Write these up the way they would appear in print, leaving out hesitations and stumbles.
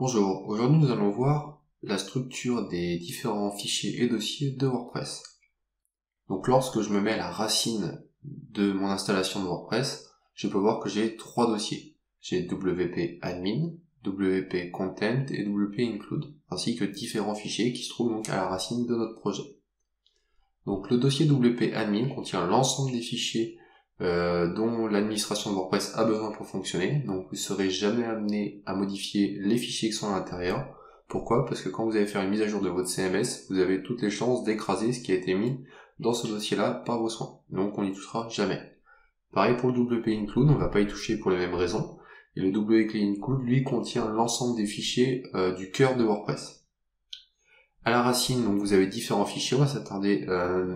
Bonjour, aujourd'hui nous allons voir la structure des différents fichiers et dossiers de WordPress. Donc lorsque je me mets à la racine de mon installation de WordPress, je peux voir que j'ai trois dossiers. J'ai WP Admin, WP Content et WP Include, ainsi que différents fichiers qui se trouvent donc à la racine de notre projet. Donc le dossier WP Admin contient l'ensemble des fichiers dont l'administration de WordPress a besoin pour fonctionner. Donc vous ne serez jamais amené à modifier les fichiers qui sont à l'intérieur. Pourquoi ? Parce que quand vous allez faire une mise à jour de votre CMS, vous avez toutes les chances d'écraser ce qui a été mis dans ce dossier-là par vos soins. Donc on n'y touchera jamais. Pareil pour le WP Include, on ne va pas y toucher pour les mêmes raisons. Et le WP Include, lui, contient l'ensemble des fichiers du cœur de WordPress. À la racine, donc vous avez différents fichiers, on va s'attarder,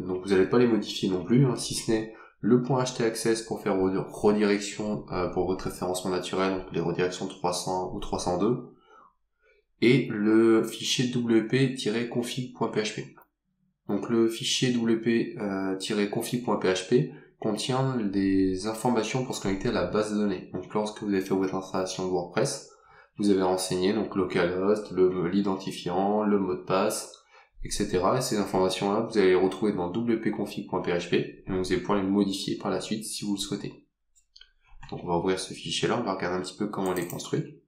donc vous n'allez pas les modifier non plus, si ce n'est le .htaccess pour faire vos redirections pour votre référencement naturel, donc les redirections 300 ou 302, et le fichier wp-config.php. Donc le fichier wp-config.php contient des informations pour se connecter à la base de données. Donc lorsque vous avez fait votre installation de WordPress, vous avez renseigné donc localhost, l'identifiant, le mot de passe, etc. Et ces informations-là, vous allez les retrouver dans wp-config.php et vous allez pouvoir les modifier par la suite si vous le souhaitez. Donc on va ouvrir ce fichier-là, on va regarder un petit peu comment il est construit.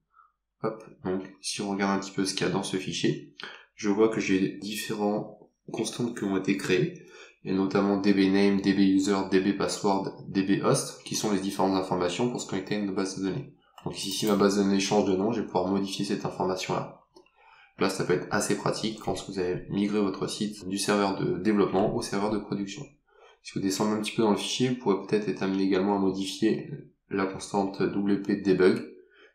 Hop, donc si on regarde un petit peu ce qu'il y a dans ce fichier, je vois que j'ai différents constantes qui ont été créées, et notamment dbname, dbuser, dbpassword, dbhost, qui sont les différentes informations pour se connecter à une base de données. Donc ici, si ma base de données change de nom, je vais pouvoir modifier cette information-là. Là, ça peut être assez pratique quand vous avez migré votre site du serveur de développement au serveur de production. Si vous descendez un petit peu dans le fichier, vous pourrez peut-être être amené également à modifier la constante wp-debug,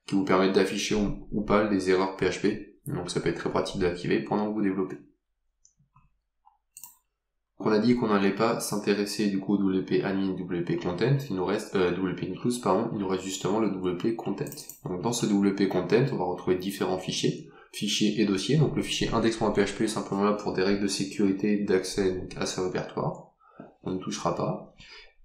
qui vous permet d'afficher ou pas les erreurs PHP. Donc ça peut être très pratique d'activer pendant que vous développez. On a dit qu'on n'allait pas s'intéresser du coup au WP Admin, WP Content, il nous reste WP Include, il nous reste justement le WP Content. Donc dans ce WP Content, on va retrouver différents fichiers et dossiers. Donc le fichier index.php est simplement là pour des règles de sécurité d'accès à ce répertoire. On ne touchera pas.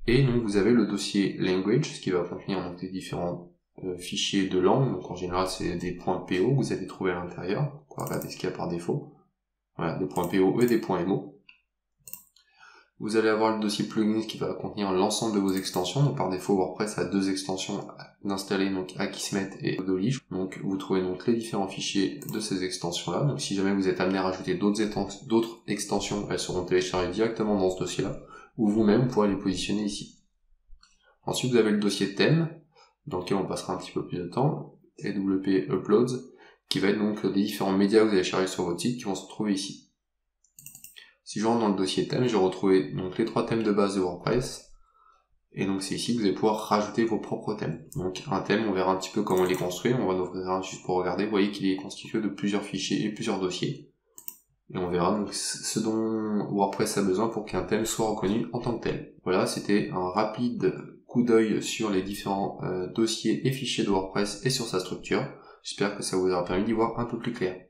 Et donc vous avez le dossier Language, ce qui va contenir donc des différents fichiers de langue. Donc en général c'est des .po que vous allez trouver à l'intérieur. On va regarder ce qu'il y a par défaut. Voilà, des .po et des .mo. Vous allez avoir le dossier plugins qui va contenir l'ensemble de vos extensions. Donc par défaut, WordPress a deux extensions d'installer, donc Akismet et Odolish. Donc vous trouvez donc les différents fichiers de ces extensions-là. Donc si jamais vous êtes amené à rajouter d'autres extensions, elles seront téléchargées directement dans ce dossier-là, ou vous-même pourrez les positionner ici. Ensuite, vous avez le dossier thème, dans lequel on passera un petit peu plus de temps, WP Uploads, qui va être donc les différents médias que vous allez charger sur votre site qui vont se retrouver ici. Si je rentre dans le dossier thème, je vais retrouver donc les trois thèmes de base de WordPress. Et donc c'est ici que vous allez pouvoir rajouter vos propres thèmes. Donc un thème, on verra un petit peu comment il est construit. On va en ouvrir un juste pour regarder. Vous voyez qu'il est constitué de plusieurs fichiers et plusieurs dossiers. Et on verra donc ce dont WordPress a besoin pour qu'un thème soit reconnu en tant que tel. Voilà, c'était un rapide coup d'œil sur les différents dossiers et fichiers de WordPress et sur sa structure. J'espère que ça vous aura permis d'y voir un peu plus clair.